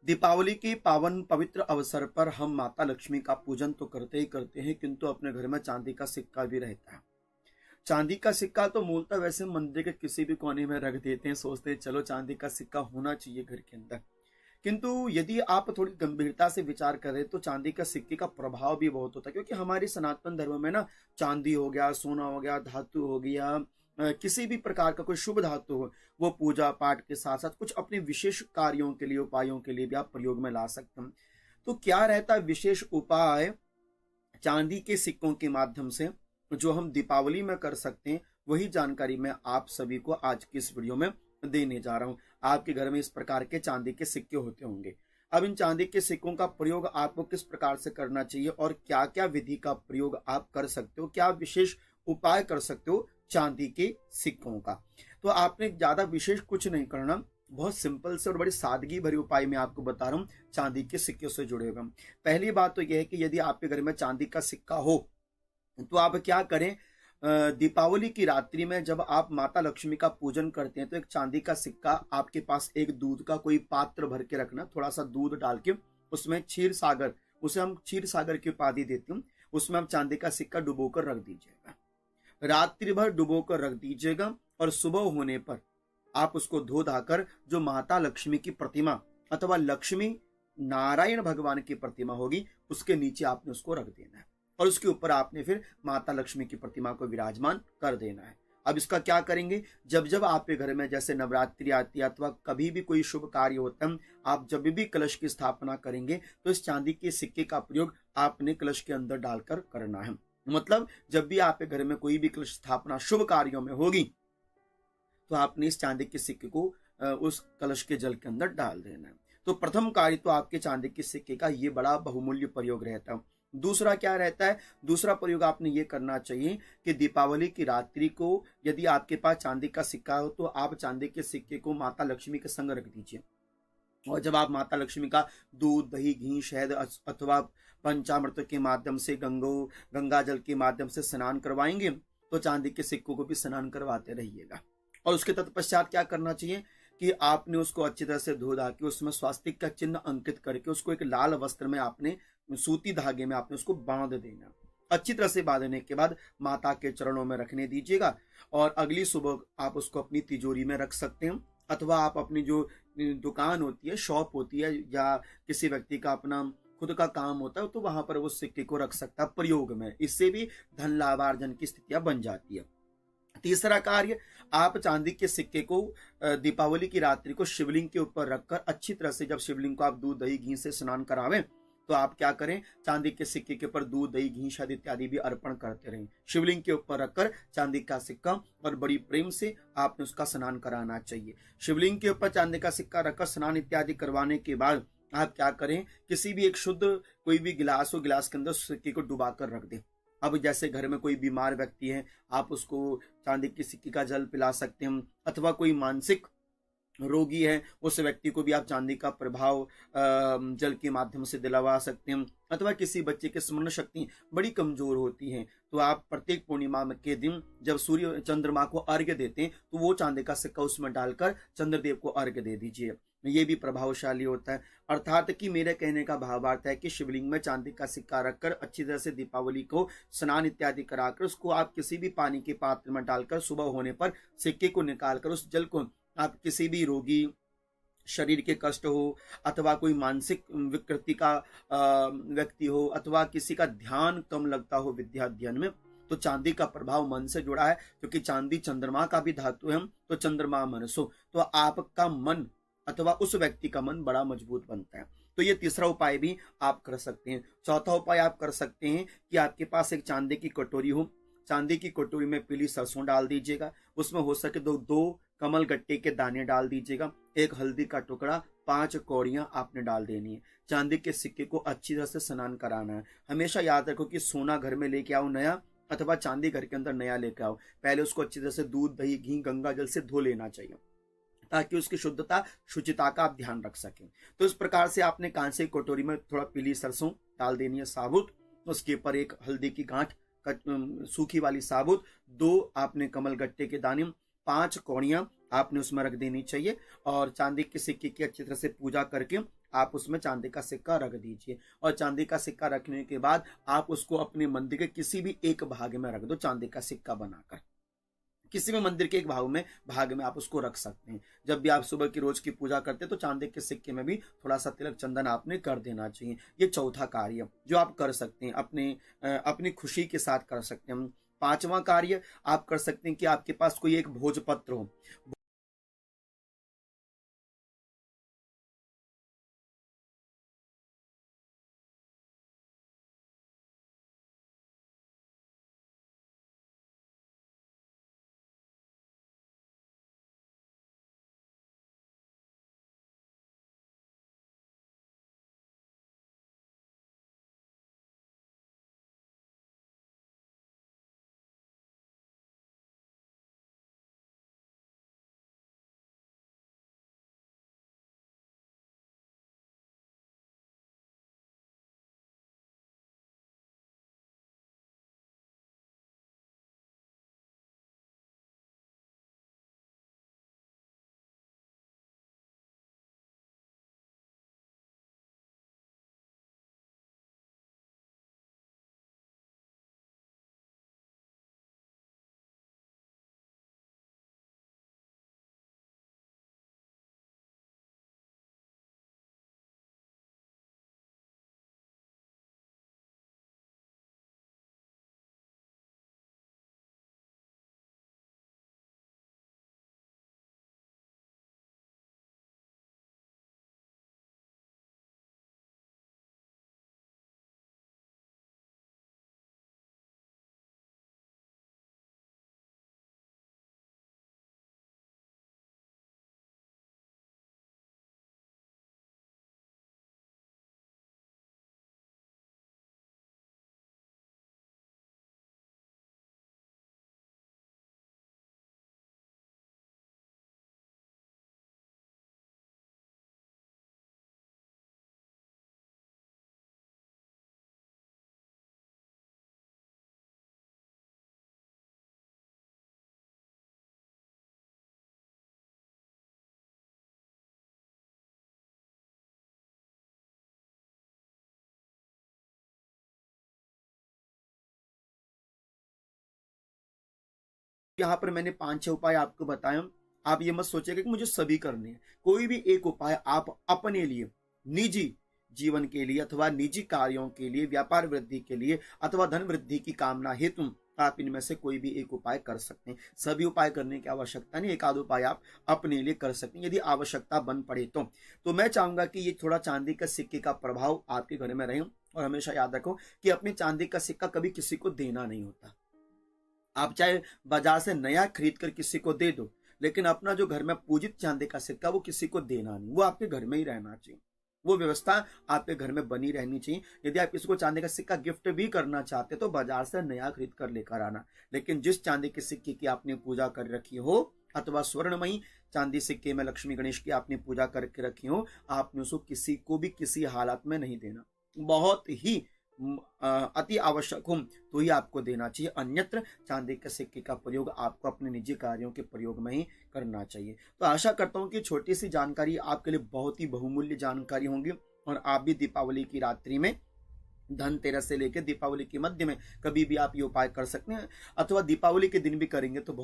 दीपावली के पावन पवित्र अवसर पर हम माता लक्ष्मी का पूजन तो करते ही करते हैं, किंतु अपने घर में चांदी का सिक्का भी रहता है। चांदी का सिक्का तो मूलतः वैसे मंदिर के किसी भी कोने में रख देते हैं, सोचते हैं चलो चांदी का सिक्का होना चाहिए घर के अंदर। किंतु यदि आप थोड़ी गंभीरता से विचार करें तो चांदी का सिक्के का प्रभाव भी बहुत होता है, क्योंकि हमारे सनातन धर्म में ना चांदी हो गया, सोना हो गया, धातु हो गया, किसी भी प्रकार का कोई शुभ धातु हो, वो पूजा पाठ के साथ साथ कुछ अपने विशेष कार्यों के लिए, उपायों के लिए भी आप प्रयोग में ला सकते हैं। तो क्या रहता है विशेष उपाय चांदी के सिक्कों के माध्यम से जो हम दीपावली में कर सकते हैं, वही जानकारी मैं आप सभी को आज की इस वीडियो में देने जा रहा हूं। आपके घर में इस प्रकार के चांदी के सिक्के होते होंगे। अब इन चांदी के सिक्कों का प्रयोग आपको किस प्रकार से करना चाहिए और क्या क्या विधि का प्रयोग आप कर सकते हो, क्या विशेष उपाय कर सकते हो चांदी के सिक्कों का। तो आपने ज्यादा विशेष कुछ नहीं करना, बहुत सिंपल से और बड़ी सादगी भरे उपाय मैं आपको बता रहा हूँ चांदी के सिक्के से जुड़े हुए। पहली बात तो यह है कि यदि आपके घर में चांदी का सिक्का हो तो आप क्या करें, दीपावली की रात्रि में जब आप माता लक्ष्मी का पूजन करते हैं तो एक चांदी का सिक्का आपके पास एक दूध का कोई पात्र भर के रखना, थोड़ा सा दूध डाल के उसमें क्षीर सागर, उसे हम क्षीर सागर की उपाधि देते हैं, उसमें हम चांदी का सिक्का डुबोकर रख दीजिएगा। रात्रि भर डुबोकर रख दीजिएगा और सुबह होने पर आप उसको धो धाकर जो माता लक्ष्मी की प्रतिमा अथवा लक्ष्मी नारायण भगवान की प्रतिमा होगी उसके नीचे आपने उसको रख देना है और उसके ऊपर आपने फिर माता लक्ष्मी की प्रतिमा को विराजमान कर देना है। अब इसका क्या करेंगे, जब जब आपके घर में जैसे नवरात्रि आती है अथवा कभी भी कोई शुभ कार्य होता है, आप जब भी कलश की स्थापना करेंगे तो इस चांदी के सिक्के का प्रयोग आपने कलश के अंदर डालकर करना है। मतलब जब भी आपके घर में कोई भी कलश स्थापना शुभ कार्यों में होगी तो आपने इस चांदी के सिक्के को उस कलश के जल के अंदर डाल देना है। तो प्रथम कार्य तो आपके चांदी के सिक्के का ये बड़ा बहुमूल्य प्रयोग रहता है। दूसरा क्या रहता है, दूसरा प्रयोग आपने ये करना चाहिए कि दीपावली की रात्रि को यदि आपके पास चांदी का सिक्का हो तो आप चांदी के सिक्के को माता लक्ष्मी के संग रख दीजिए और जब आप माता लक्ष्मी का दूध, दही, घी, शहद अथवा पंचामृत के माध्यम से गंगा जल के माध्यम से स्नान करवाएंगे तो चांदी के सिक्कों को भी स्नान करवाते रहिएगा। और उसके तत्पश्चात क्या करना चाहिए कि आपने उसको अच्छी तरह से धो धा के उसमें स्वास्तिक का चिन्ह अंकित करके उसको एक लाल वस्त्र में आपने सूती धागे में आपने उसको बांध देना। अच्छी तरह से बांधने के बाद माता के चरणों में रखने दीजिएगा और अगली सुबह आप उसको अपनी तिजोरी में रख सकते हैं अथवा आप अपनी जो दुकान होती है, शॉप होती है या किसी व्यक्ति का अपना खुद का काम होता है तो वहां पर वो सिक्के को रख सकता है प्रयोग में। इससे भी धन लाभार्जन की स्थितियां बन जाती है। तीसरा कार्य, आप चांदी के सिक्के को दीपावली की रात्रि को शिवलिंग के ऊपर रखकर अच्छी तरह से जब शिवलिंग को आप दूध, दही, घी से स्नान करावें तो आप क्या करें, चांदी के सिक्के के ऊपर दूध, दही, घी, शहद इत्यादि भी अर्पण करते रहें। शिवलिंग के ऊपर रखकर चांदी का सिक्का और बड़ी प्रेम से आपने उसका स्नान कराना चाहिए। शिवलिंग के ऊपर चांदी का सिक्का रखकर स्नान इत्यादि करवाने के बाद आप क्या करें, किसी भी एक शुद्ध कोई भी गिलास हो, गिलास के अंदर सिक्के को डुबा कर रख दें। अब जैसे घर में कोई बीमार व्यक्ति है, आप उसको चांदी के सिक्के का जल पिला सकते हैं अथवा कोई मानसिक रोगी है उस व्यक्ति को भी आप चांदी का प्रभाव जल के माध्यम से दिलवा सकते हैं। अथवा किसी बच्चे की स्मरण शक्ति बड़ी कमजोर होती है तो आप प्रत्येक पूर्णिमा के दिन जब सूर्य चंद्रमा को अर्घ्य देते हैं तो वो चांदी का सिक्का उसमें डालकर चंद्रदेव को अर्घ्य दे दीजिए, ये भी प्रभावशाली होता है। अर्थात कि मेरे कहने का भावार्थ है कि शिवलिंग में चांदी का सिक्का रखकर अच्छी तरह से दीपावली को स्नान इत्यादि कराकर उसको आप किसी भी पानी के पात्र में डालकर सुबह होने पर सिक्के को निकालकर उस जल को आप किसी भी रोगी शरीर के कष्ट हो अथवा कोई मानसिक विकृति का व्यक्ति हो अथवा किसी का ध्यान कम लगता हो विद्या अध्ययन में, तो चांदी का प्रभाव मन से जुड़ा है क्योंकि चांदी चंद्रमा का भी धातु है, तो चंद्रमा मनसो, तो आपका मन अथवा उस व्यक्ति का मन बड़ा मजबूत बनता है। तो ये तीसरा उपाय भी आप कर सकते हैं। चौथा उपाय आप कर सकते हैं कि आपके पास एक चांदी की कटोरी हो, चांदी की कटोरी में पीली सरसों डाल दीजिएगा, उसमें हो सके तो 2 कमल गट्टे के दाने डाल दीजिएगा, 1 हल्दी का टुकड़ा, 5 कौड़ियां आपने डाल देनी है। चांदी के सिक्के को अच्छी तरह से स्नान कराना है। हमेशा याद रखो कि सोना घर में लेके आओ नया अथवा चांदी घर के अंदर नया लेके आओ, पहले उसको अच्छी तरह से दूध, दही, घी, गंगा जल से धो लेना चाहिए ताकि उसकी शुद्धता, शुचिता का आप ध्यान रख सकें। तो इस प्रकार से आपने कांसे की कटोरी में थोड़ा पीली सरसों डाल देनी है साबुत, उसके ऊपर 1 हल्दी की गांठ सूखी वाली साबुत, 2 आपने कमल गट्टे के दाने, 5 कौड़ियां आपने उसमें रख देनी चाहिए और चांदी के सिक्के की अच्छी तरह से पूजा करके आप उसमें चांदी का सिक्का रख दीजिए। और चांदी का सिक्का रखने के बाद आप उसको अपने मंदिर के किसी भी एक भाग में रख दो, चांदी का सिक्का बनाकर किसी भी मंदिर के एक भाग में आप उसको रख सकते हैं। जब भी आप सुबह की रोज की पूजा करते हैं तो चांदी के सिक्के में भी थोड़ा सा तिलक चंदन आपने कर देना चाहिए। ये चौथा कार्य जो आप कर सकते हैं, अपनी खुशी के साथ कर सकते हैं। पांचवा कार्य आप कर सकते हैं कि आपके पास कोई एक भोजपत्र हो। यहाँ पर मैंने 5-6 उपाय आपको बताए। आप ये मत सोचिएगा कि मुझे सभी करने हैं। कोई भी एक उपाय आप अपने लिए, निजी जीवन के लिए अथवा निजी कार्यों के लिए, व्यापार वृद्धि के लिए अथवा धन वृद्धि की कामना हेतु आप इनमें से कोई भी एक उपाय कर सकते हैं। सभी उपाय करने की आवश्यकता नहीं, एक आध उपाय आप अपने लिए कर सकते हैं यदि आवश्यकता बन पड़े तो मैं चाहूंगा कि ये थोड़ा चांदी का सिक्के का प्रभाव आपके घर में रहे। और हमेशा याद रखो कि अपने चांदी का सिक्का कभी किसी को देना नहीं होता। आप चाहे बाजार से नया खरीद कर किसी को दे दो, लेकिन अपना जो घर में पूजित चांदी का सिक्का वो किसी को देना नहीं, वो आपके घर में ही रहना चाहिए। वो व्यवस्था आपके घर में बनी रहनी चाहिए। यदि आप किसी को चांदी का सिक्का गिफ्ट भी करना चाहते तो बाजार से नया खरीद कर लेकर आना, लेकिन जिस चांदी के सिक्के की आपने पूजा कर रखी हो अथवा स्वर्णमयी चांदी सिक्के में लक्ष्मी गणेश की आपने पूजा करके रखी हो, आपने उसको किसी को भी किसी हालत में नहीं देना। बहुत ही अति आवश्यक हो तो ही आपको देना चाहिए, अन्यत्र चांदी के सिक्के का प्रयोग आपको अपने निजी कार्यों के प्रयोग में ही करना चाहिए। तो आशा करता हूं कि छोटी सी जानकारी आपके लिए बहुत ही बहुमूल्य जानकारी होंगी और आप भी दीपावली की रात्रि में, धनतेरस से लेकर दीपावली के मध्य में कभी भी आप ये उपाय कर सकते हैं अथवा दीपावली के दिन भी करेंगे तो बहुत